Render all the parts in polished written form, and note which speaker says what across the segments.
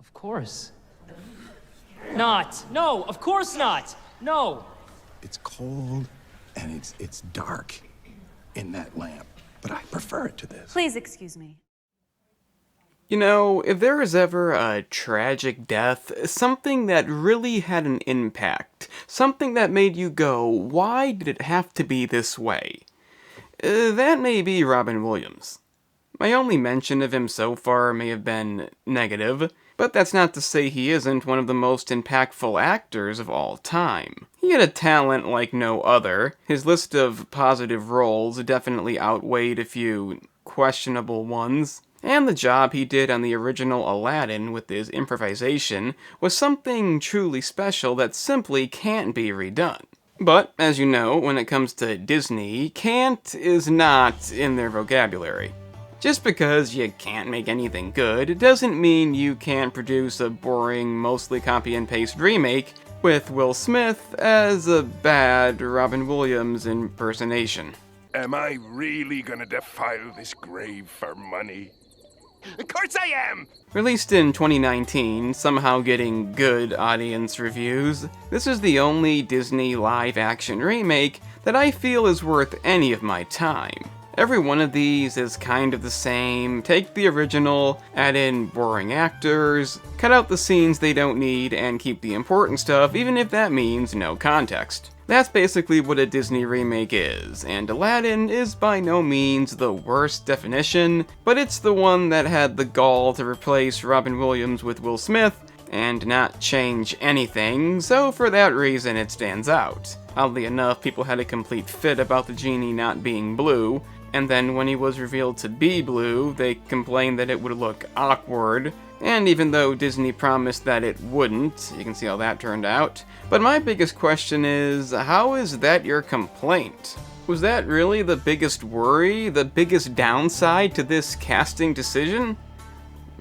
Speaker 1: Of course. Not. No, of course not. No.
Speaker 2: It's cold and it's dark in that lamp, but I prefer it to this.
Speaker 3: Please excuse me.
Speaker 4: You know, if there is ever a tragic death, something that really had an impact, something that made you go, why did it have to be this way? That may be Robin Williams. My only mention of him so far may have been negative, but that's not to say he isn't one of the most impactful actors of all time. He had a talent like no other. His list of positive roles definitely outweighed a few questionable ones. And the job he did on the original Aladdin with his improvisation was something truly special that simply can't be redone. But, as you know, when it comes to Disney, can't is not in their vocabulary. Just because you can't make anything good doesn't mean you can't produce a boring, mostly copy and paste remake with Will Smith as a bad Robin Williams impersonation.
Speaker 5: Am I really gonna defile this grave for money? Of course I am!
Speaker 4: Released in 2019, somehow getting good audience reviews, this is the only Disney live-action remake that I feel is worth any of my time. Every one of these is kind of the same. Take the original, add in boring actors, cut out the scenes they don't need, and keep the important stuff, even if that means no context. That's basically what a Disney remake is, and Aladdin is by no means the worst definition, but it's the one that had the gall to replace Robin Williams with Will Smith and not change anything, so for that reason it stands out. Oddly enough, people had a complete fit about the genie not being blue, and then when he was revealed to be blue, they complained that it would look awkward. And even though Disney promised that it wouldn't, you can see how that turned out. But my biggest question is, how is that your complaint? Was that really the biggest worry, the biggest downside to this casting decision?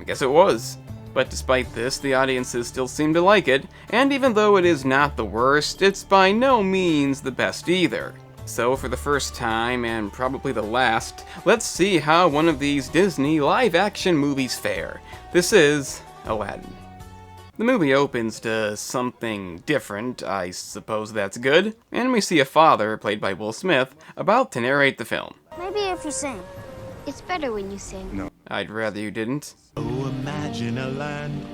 Speaker 4: I guess it was. But despite this, the audiences still seem to like it, and even though it is not the worst, it's by no means the best either. So for the first time, and probably the last, let's see how one of these Disney live-action movies fare. This is Aladdin. The movie opens to something different, I suppose that's good, and we see a father, played by Will Smith, about to narrate the film.
Speaker 6: Maybe if you sing. It's better when you sing.
Speaker 2: No.
Speaker 4: I'd rather you didn't.
Speaker 7: Oh, imagine a land,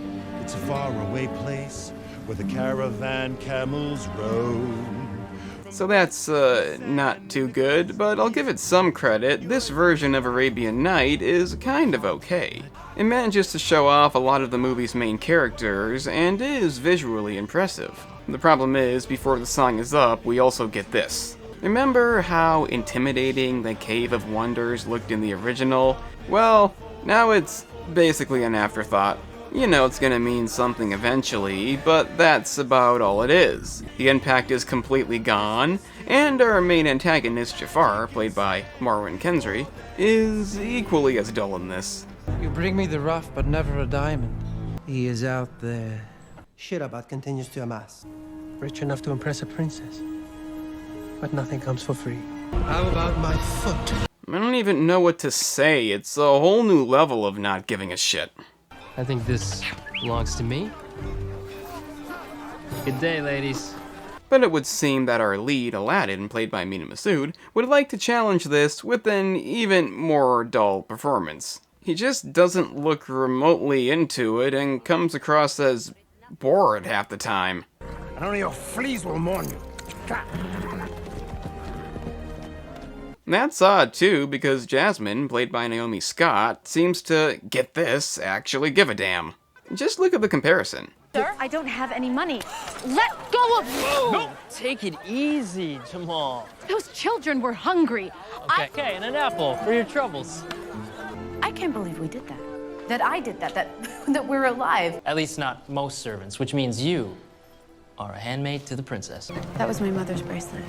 Speaker 7: it's a faraway place, where the caravan camels roam.
Speaker 4: So that's, not too good, but I'll give it some credit. This version of Arabian Night is kind of okay. It manages to show off a lot of the movie's main characters, and is visually impressive. The problem is, before the song is up, we also get this. Remember how intimidating the Cave of Wonders looked in the original? Well, now it's basically an afterthought. You know it's gonna mean something eventually, but that's about all it is. The impact is completely gone, and our main antagonist, Jafar, played by Marwan Kenzari, is equally as dull in this.
Speaker 8: You bring me the rough, but never a diamond.
Speaker 9: He is out there. Shirabat continues to amass. Rich enough to impress a princess. But nothing comes for free. How about my foot?
Speaker 4: I don't even know what to say. It's a whole new level of not giving a shit.
Speaker 1: I think this belongs to me. Good day, ladies.
Speaker 4: But it would seem that our lead, Aladdin, played by Mena Massoud, would like to challenge this with an even more dull performance. He just doesn't look remotely into it and comes across as bored half the time.
Speaker 5: And only your fleas will mourn you.
Speaker 4: That's odd too, because Jasmine, played by Naomi Scott, seems to, get this, actually give a damn. Just look at the comparison.
Speaker 3: Sir, I don't have any money. Let go of me!
Speaker 1: No! Take it easy, Jamal.
Speaker 3: Those children were hungry.
Speaker 1: Okay, and an apple for your troubles.
Speaker 3: I can't believe we did that. That I did that, that we're alive.
Speaker 1: At least not most servants, which means you are a handmaid to the princess.
Speaker 3: That was my mother's bracelet.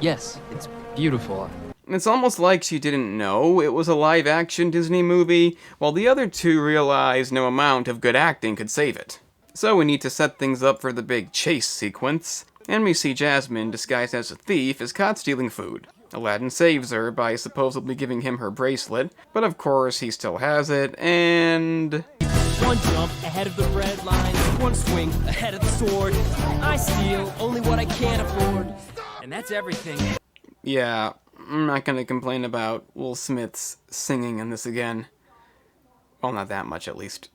Speaker 1: Yes, it's beautiful.
Speaker 4: It's almost like she didn't know it was a live-action Disney movie, while the other two realized no amount of good acting could save it. So we need to set things up for the big chase sequence, and we see Jasmine, disguised as a thief, is caught stealing food. Aladdin saves her by supposedly giving him her bracelet, but of course he still has it, and...
Speaker 1: One jump ahead of the bread lines, one swing ahead of the sword. I steal only what I can't afford. And that's everything.
Speaker 4: Yeah, I'm not gonna complain about Will Smith's singing in this again. Well, not that much, at least.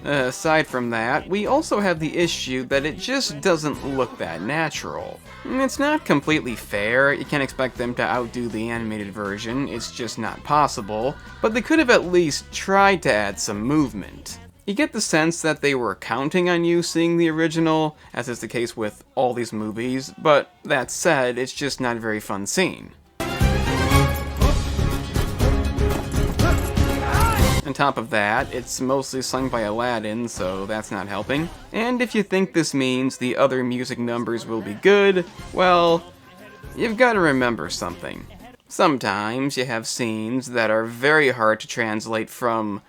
Speaker 4: Aside from that, we also have the issue that it just doesn't look that natural. It's not completely fair, you can't expect them to outdo the animated version, it's just not possible, but they could have at least tried to add some movement. You get the sense that they were counting on you seeing the original, as is the case with all these movies, but that said, it's just not a very fun scene. On top of that, it's mostly sung by Aladdin, so that's not helping. And if you think this means the other music numbers will be good, well, you've got to remember something. Sometimes you have scenes that are very hard to translate from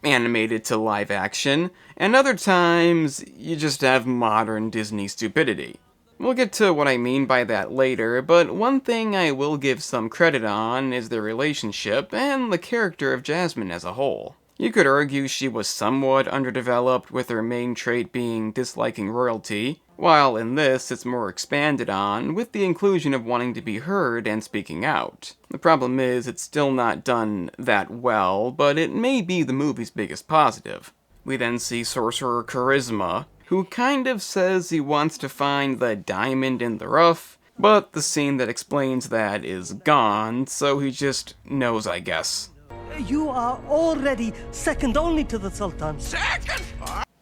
Speaker 4: animated to live action, and other times you just have modern Disney stupidity. We'll get to what I mean by that later, but one thing I will give some credit on is the relationship and the character of Jasmine as a whole. You could argue she was somewhat underdeveloped, with her main trait being disliking royalty, while in this it's more expanded on, with the inclusion of wanting to be heard and speaking out. The problem is it's still not done that well, but it may be the movie's biggest positive. We then see Sorcerer Charisma, who kind of says he wants to find the diamond in the rough, but the scene that explains that is gone, so he just knows, I guess.
Speaker 10: You are already second only to the Sultan.
Speaker 5: Second?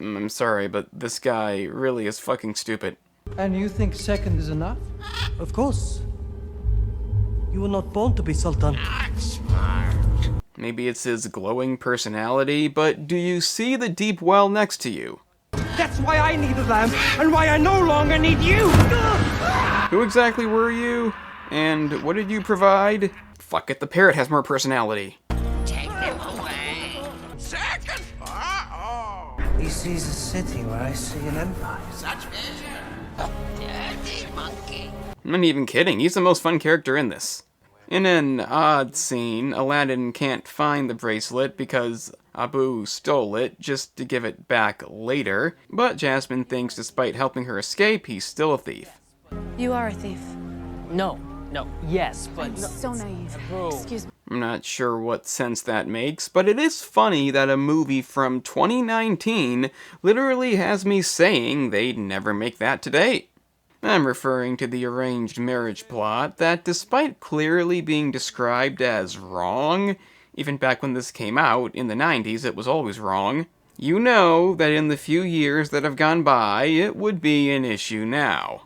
Speaker 4: I'm sorry, but this guy really is fucking stupid.
Speaker 8: And you think second is enough?
Speaker 10: Of course. You were not born to be Sultan.
Speaker 5: Not smart.
Speaker 4: Maybe it's his glowing personality, but do you see the deep well next to you?
Speaker 10: That's why I need a lamb, and why I no longer need you!
Speaker 4: Who exactly were you? And what did you provide? Fuck it, the parrot has more personality.
Speaker 5: Take them away. Second? Uh-oh.
Speaker 9: He sees a city where I see an empire.
Speaker 5: Such vision. Dirty monkey.
Speaker 4: I'm not even kidding, he's the most fun character in this. In an odd scene, Aladdin can't find the bracelet because Abu stole it just to give it back later, but Jasmine thinks despite helping her escape, he's still a thief.
Speaker 3: You are a thief.
Speaker 1: No, yes, but...
Speaker 3: I'm so naive.
Speaker 1: Bro.
Speaker 3: Excuse me.
Speaker 4: I'm not sure what sense that makes, but it is funny that a movie from 2019 literally has me saying they'd never make that today. I'm referring to the arranged marriage plot that, despite clearly being described as wrong, even back when this came out, in the 90s, it was always wrong, you know that in the few years that have gone by, it would be an issue now.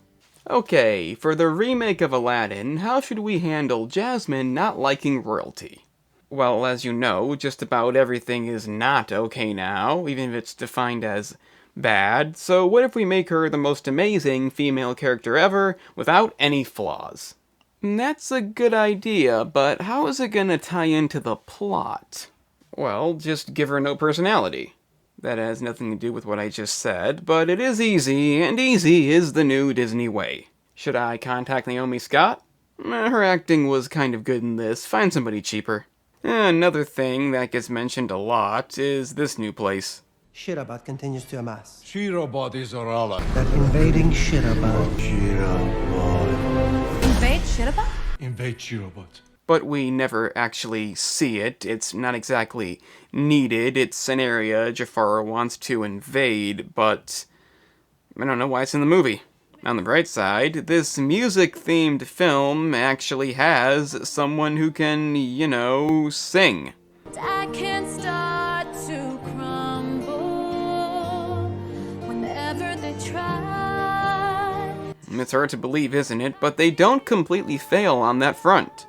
Speaker 4: Okay, for the remake of Aladdin, how should we handle Jasmine not liking royalty? Well, as you know, just about everything is not okay now, even if it's defined as bad, so what if we make her the most amazing female character ever, without any flaws? That's a good idea, but how is it gonna tie into the plot? Well, just give her no personality. That has nothing to do with what I just said, but it is easy, and easy is the new Disney way. Should I contact Naomi Scott? Her acting was kind of good in this, find somebody cheaper. Another thing that gets mentioned a lot is this new place.
Speaker 9: Shirabat continues to amass.
Speaker 7: Shirabat is Orala.
Speaker 9: That invading Shirabat.
Speaker 3: Invade Shirabat?
Speaker 7: Invade Shirabat.
Speaker 4: But we never actually see it. It's not exactly needed. It's an area Jafar wants to invade, but I don't know why it's in the movie. On the bright side, this music-themed film actually has someone who can, sing.
Speaker 3: I can't start to crumble whenever they try.
Speaker 4: It's hard to believe, isn't it? But they don't completely fail on that front.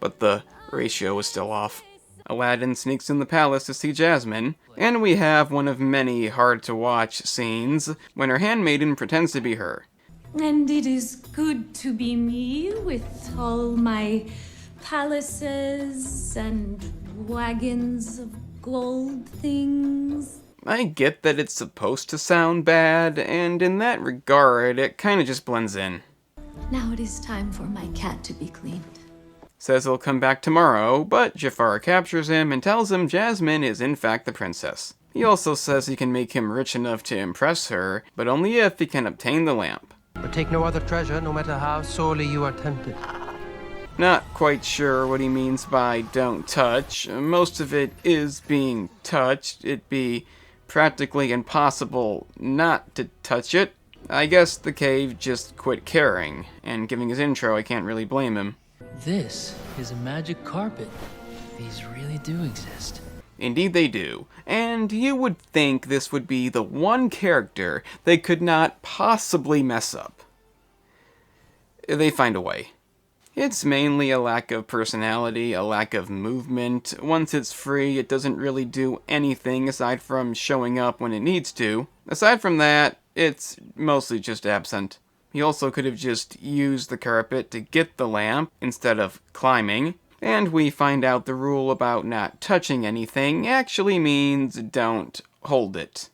Speaker 4: But the ratio is still off. Aladdin sneaks in the palace to see Jasmine, and we have one of many hard-to-watch scenes when her handmaiden pretends to be her.
Speaker 11: And it is good to be me with all my palaces and wagons of gold things.
Speaker 4: I get that it's supposed to sound bad, and in that regard, it kinda just blends in.
Speaker 11: Now it is time for my cat to be cleaned.
Speaker 4: Says he'll come back tomorrow, but Jafar captures him and tells him Jasmine is in fact the princess. He also says he can make him rich enough to impress her, but only if he can obtain the lamp.
Speaker 9: But take no other treasure, no matter how sorely you are tempted.
Speaker 4: Not quite sure what he means by don't touch. Most of it is being touched. It'd be practically impossible not to touch it. I guess the cave just quit caring, and giving his intro, I can't really blame him.
Speaker 12: This is a magic carpet. These really do exist.
Speaker 4: Indeed they do, and you would think this would be the one character they could not possibly mess up. They find a way. It's mainly a lack of personality, a lack of movement. Once it's free, it doesn't really do anything aside from showing up when it needs to. Aside from that, it's mostly just absent. He also could have just used the carpet to get the lamp instead of climbing. And we find out the rule about not touching anything actually means don't hold it.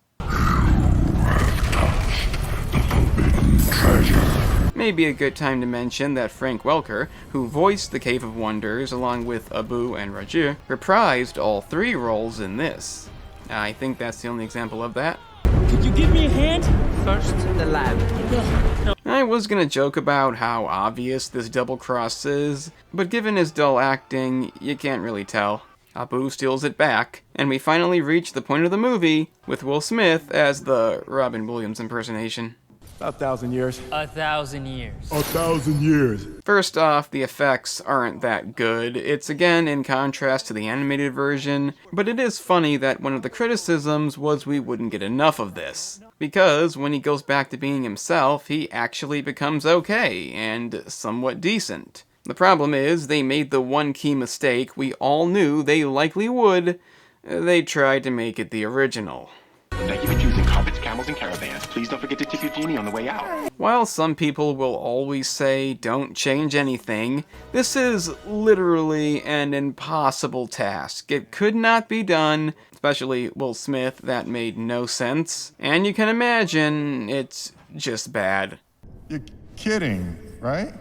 Speaker 4: Maybe a good time to mention that Frank Welker, who voiced the Cave of Wonders along with Abu and Raju, reprised all 3 roles in this. I think that's the only example of that.
Speaker 1: Could you give me a hand?
Speaker 9: First, the lamp.
Speaker 4: I was gonna joke about how obvious this double cross is, but given his dull acting, you can't really tell. Abu steals it back, and we finally reach the point of the movie with Will Smith as the Robin Williams impersonation.
Speaker 13: About 1,000 years.
Speaker 12: 1,000 years.
Speaker 13: 1,000 years.
Speaker 4: First off, the effects aren't that good. It's again in contrast to the animated version, but it is funny that one of the criticisms was we wouldn't get enough of this. Because when he goes back to being himself, he actually becomes okay, and somewhat decent. The problem is, they made the one key mistake we all knew they likely would. They tried to make it the original.
Speaker 2: Thank you for choosing carpets, camels, and caravans. Please don't forget to tip your genie on the way out.
Speaker 4: While some people will always say don't change anything, this is literally an impossible task. It could not be done, especially Will Smith, that made no sense. And you can imagine, it's just bad.
Speaker 13: You're kidding, right?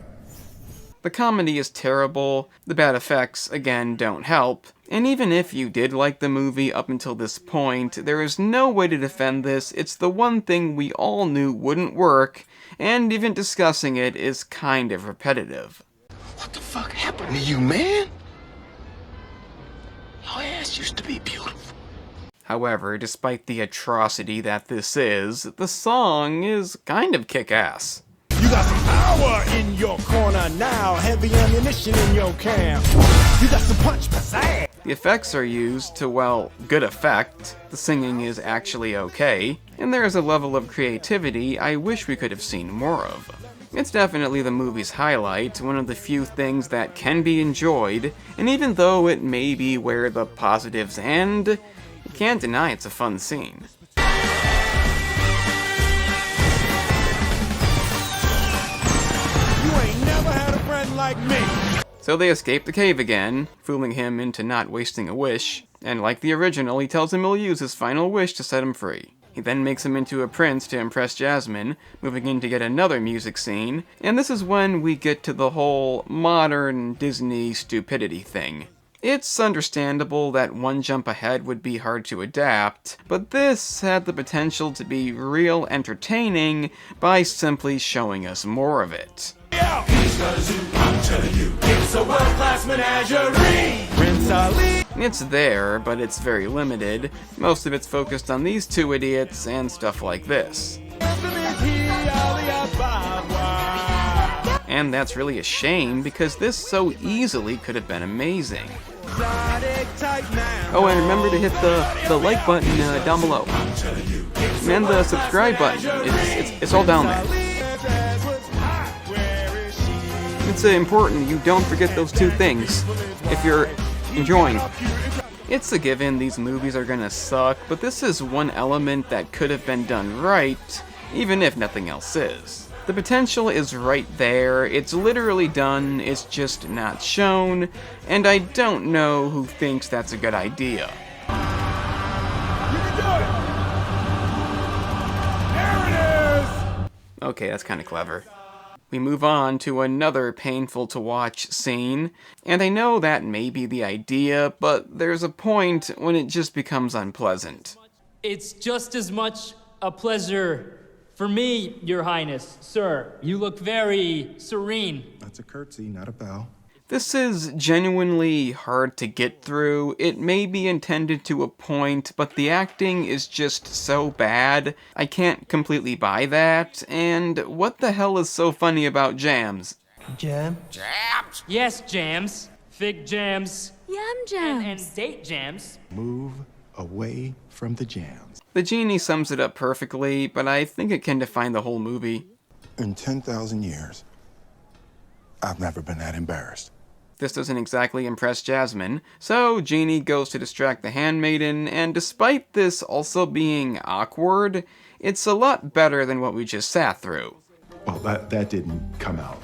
Speaker 4: The comedy is terrible, the bad effects, again, don't help, and even if you did like the movie up until this point, there is no way to defend this. It's the one thing we all knew wouldn't work, and even discussing it is kind of repetitive.
Speaker 2: What the fuck happened to you, man? Your ass used to be beautiful.
Speaker 4: However, despite the atrocity that this is, the song is kind of kick-ass.
Speaker 14: You got some power in your corner now, heavy ammunition in your camp. You got some punch, pizzazz.
Speaker 4: The effects are used to, well, good effect. The singing is actually okay, and there is a level of creativity I wish we could have seen more of. It's definitely the movie's highlight, one of the few things that can be enjoyed, and even though it may be where the positives end, you can't deny it's a fun scene.
Speaker 14: Like me.
Speaker 4: So they escape the cave again, fooling him into not wasting a wish, and like the original, he tells him he'll use his final wish to set him free. He then makes him into a prince to impress Jasmine, moving in to get another music scene, and this is when we get to the whole modern Disney stupidity thing. It's understandable that one jump ahead would be hard to adapt, but this had the potential to be real entertaining by simply showing us more of it.
Speaker 14: It's a world-class menagerie. Prince Ali.
Speaker 4: It's there, but it's very limited. Most of it's focused on these 2 idiots and stuff like this. And that's really a shame, because this so easily could have been amazing. Oh, and remember to hit the like button down below. And the subscribe button. It's all down there. It's important you don't forget those 2 things if you're enjoying. It's a given these movies are gonna suck, but this is one element that could have been done right, even if nothing else is. The potential is right there, it's literally done, it's just not shown, and I don't know who thinks that's a good idea.
Speaker 14: You can do it. There it is.
Speaker 4: Okay, that's kinda clever. We move on to another painful to watch scene, and I know that may be the idea, but there's a point when it just becomes unpleasant.
Speaker 12: It's just as much a pleasure for me, Your Highness. Sir, you look very serene.
Speaker 2: That's a curtsy, not a bow.
Speaker 4: This is genuinely hard to get through. It may be intended to a point, but the acting is just so bad. I can't completely buy that. And what the hell is so funny about jams?
Speaker 9: Jam?
Speaker 12: Jams? Yes, jams. Fig jams.
Speaker 3: Yum jams.
Speaker 12: And date jams.
Speaker 2: Move away from the jams.
Speaker 4: The Genie sums it up perfectly, but I think it can define the whole movie.
Speaker 2: In 10,000 years, I've never been that embarrassed.
Speaker 4: This doesn't exactly impress Jasmine, so Genie goes to distract the handmaiden, and despite this also being awkward, it's a lot better than what we just sat through.
Speaker 2: Well, that didn't come out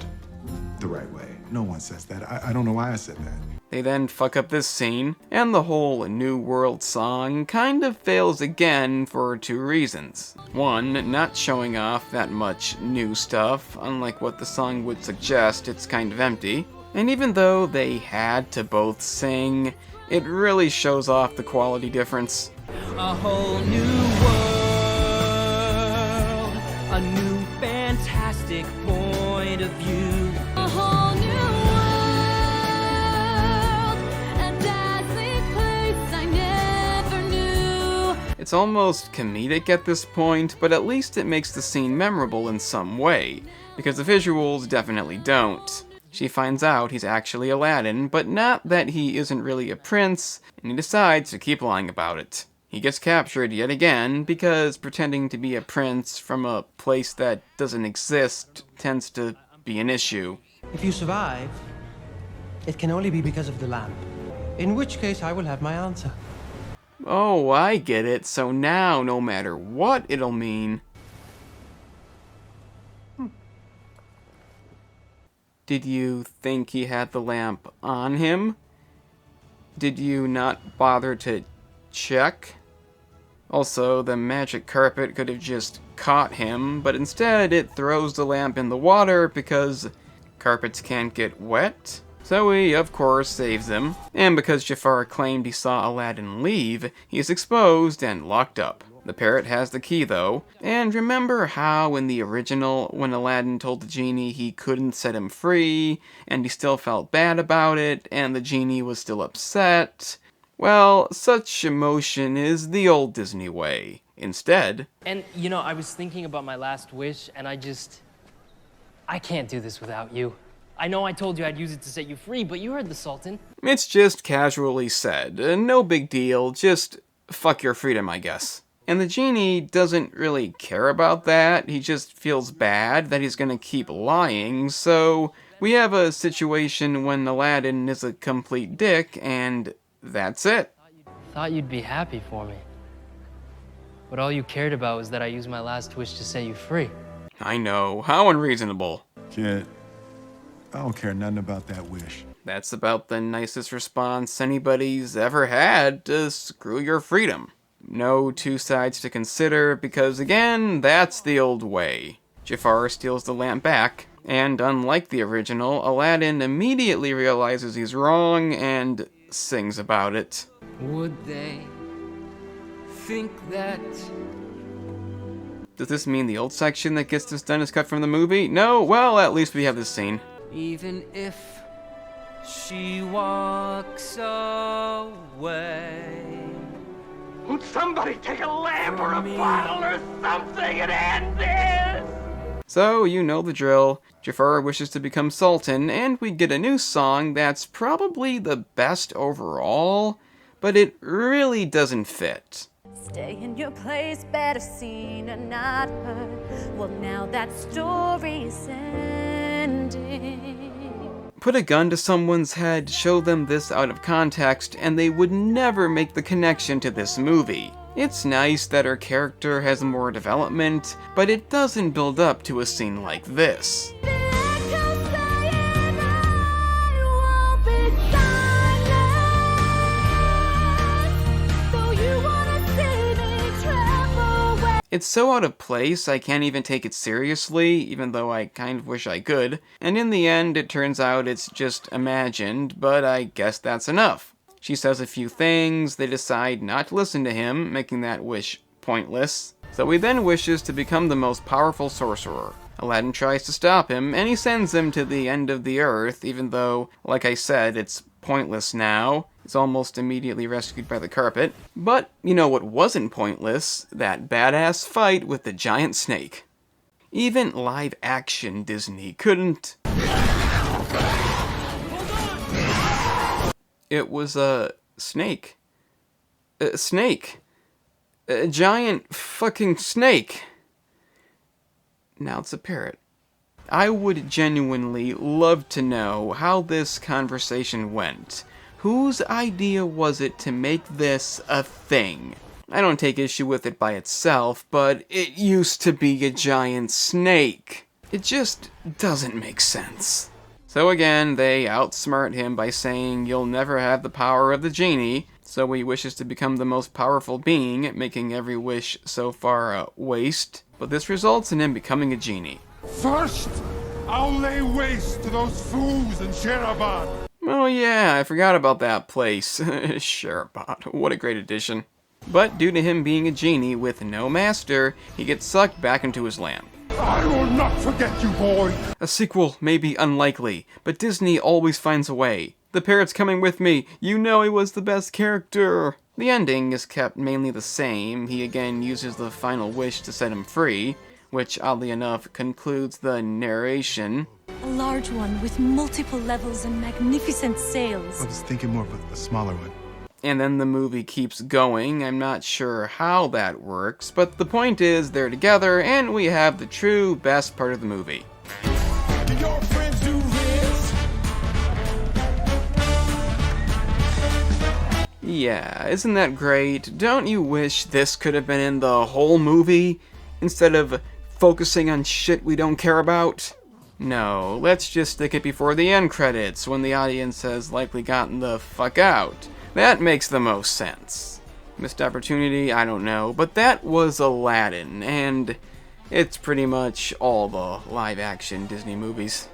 Speaker 2: the right way. No one says that. I don't know why I said that.
Speaker 4: They then fuck up this scene, and the whole New World song kind of fails again for two reasons. One, not showing off that much new stuff, unlike what the song would suggest, it's kind of empty. And even though they had to both sing, it really shows off the quality difference.
Speaker 1: A whole new world, a new fantastic point of view.
Speaker 11: A whole new world, a dazzling place I never knew.
Speaker 4: It's almost comedic at this point, but at least it makes the scene memorable in some way, because the visuals definitely don't. She finds out he's actually Aladdin, but not that he isn't really a prince, and he decides to keep lying about it. He gets captured yet again because pretending to be a prince from a place that doesn't exist tends to be an issue.
Speaker 9: If you survive, it can only be because of the lamp. In which case, I will have my answer.
Speaker 4: Oh, I get it. So now, no matter what it'll mean... Did you think he had the lamp on him? Did you not bother to check? Also, the magic carpet could have just caught him, but instead it throws the lamp in the water because carpets can't get wet. So he, of course, saves him, and because Jafar claimed he saw Aladdin leave, he is exposed and locked up. The parrot has the key, though, and remember how in the original, when Aladdin told the Genie he couldn't set him free, and he still felt bad about it, and the Genie was still upset? Well, such emotion is the old Disney way. Instead...
Speaker 12: And, you know, I was thinking about my last wish, and I can't do this without you. I know I told you I'd use it to set you free, but you heard the Sultan.
Speaker 4: It's just casually said. No big deal, just fuck your freedom, I guess. And the Genie doesn't really care about that, he just feels bad that he's gonna keep lying, so we have a situation when Aladdin is a complete dick, and that's it.
Speaker 12: Thought you'd be happy for me. But all you cared about was that I used my last wish to set you free.
Speaker 4: I know, how unreasonable.
Speaker 2: Kid, I don't care nothing about that wish.
Speaker 4: That's about the nicest response anybody's ever had to screw your freedom. No two sides to consider, because again, that's the old way. Jafar steals the lamp back, and unlike the original, Aladdin immediately realizes he's wrong and sings about it.
Speaker 1: Would they think that...
Speaker 4: Does this mean the old section that gets this done is cut from the movie? No? Well, at least we have this scene.
Speaker 1: Even if she walks away...
Speaker 5: Would somebody take a lamp or a bottle or something and end this?
Speaker 4: So, you know the drill. Jafar wishes to become Sultan, and we get a new song that's probably the best overall, but it really doesn't fit.
Speaker 11: Stay in your place, better seen or not heard. Well, now that story's ending.
Speaker 4: Put a gun to someone's head, show them this out of context, and they would never make the connection to this movie. It's nice that her character has more development, but it doesn't build up to a scene like this. It's so out of place, I can't even take it seriously, even though I kind of wish I could. And in the end, it turns out it's just imagined, but I guess that's enough. She says a few things, they decide not to listen to him, making that wish pointless. So he then wishes to become the most powerful sorcerer. Aladdin tries to stop him, and he sends him to the end of the earth, even though, like I said, it's pointless now. He's almost immediately rescued by the carpet. But, you know what wasn't pointless? That badass fight with the giant snake. Even live-action Disney couldn't... It was a snake. A snake. A giant fucking snake. Now it's a parrot. I would genuinely love to know how this conversation went. Whose idea was it to make this a thing? I don't take issue with it by itself, but it used to be a giant snake. It just doesn't make sense. So again, they outsmart him by saying you'll never have the power of the genie, so he wishes to become the most powerful being, making every wish so far a waste. But this results in him becoming a genie.
Speaker 13: First, I'll lay waste to those fools in Sheraban.
Speaker 4: Oh yeah, I forgot about that place. Sheraban, what a great addition. But due to him being a genie with no master, he gets sucked back into his lamp.
Speaker 13: I will not forget you, boy!
Speaker 4: A sequel may be unlikely, but Disney always finds a way. The parrot's coming with me. You know he was the best character. The ending is kept mainly the same. He again uses the final wish to set him free, which oddly enough concludes the narration.
Speaker 11: A large one with multiple levels and magnificent sails.
Speaker 13: I was thinking more of a smaller one.
Speaker 4: And then the movie keeps going. I'm not sure how that works, but the point is they're together and we have the true best part of the movie.
Speaker 14: Your friends do this.
Speaker 4: Yeah, isn't that great? Don't you wish this could have been in the whole movie instead of focusing on shit we don't care about? No, let's just stick it before the end credits when the audience has likely gotten the fuck out. That makes the most sense. Missed opportunity? I don't know, but that was Aladdin, and it's pretty much all the live-action Disney movies.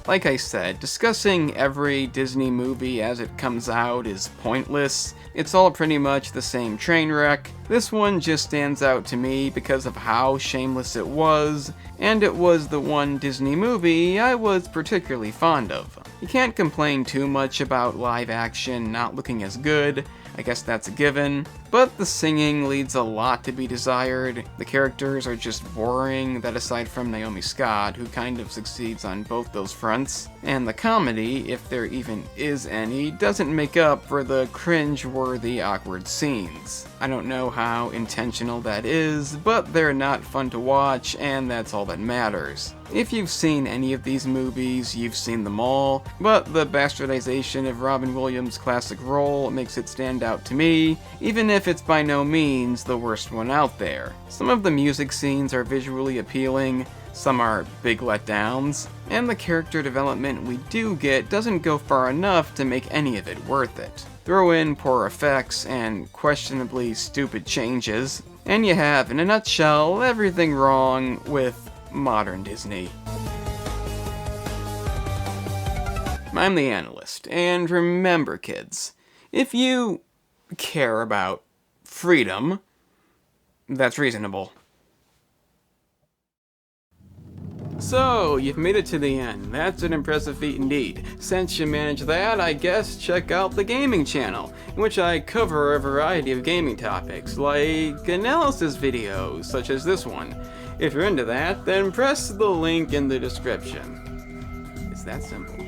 Speaker 4: Like I said, discussing every Disney movie as it comes out is pointless. It's all pretty much the same train wreck. This one just stands out to me because of how shameless it was, and it was the one Disney movie I was particularly fond of. You can't complain too much about live action not looking as good, I guess that's a given, but the singing leaves a lot to be desired. The characters are just boring, that aside from Naomi Scott, who kind of succeeds on both those fronts, and the comedy, if there even is any, doesn't make up for the cringe-worthy awkward scenes. I don't know how intentional that is, but they're not fun to watch, and that's all that matters. If you've seen any of these movies, you've seen them all, but the bastardization of Robin Williams' classic role makes it stand out to me, even if it's by no means the worst one out there. Some of the music scenes are visually appealing, some are big letdowns, and the character development we do get doesn't go far enough to make any of it worth it. Throw in poor effects and questionably stupid changes, and you have, in a nutshell, everything wrong with modern Disney. I'm the analyst, and remember kids, if you care about freedom, that's reasonable. So, you've made it to the end. That's an impressive feat indeed. Since you managed that, I guess check out the gaming channel, in which I cover a variety of gaming topics, like analysis videos, such as this one. If you're into that, then press the link in the description. It's that simple.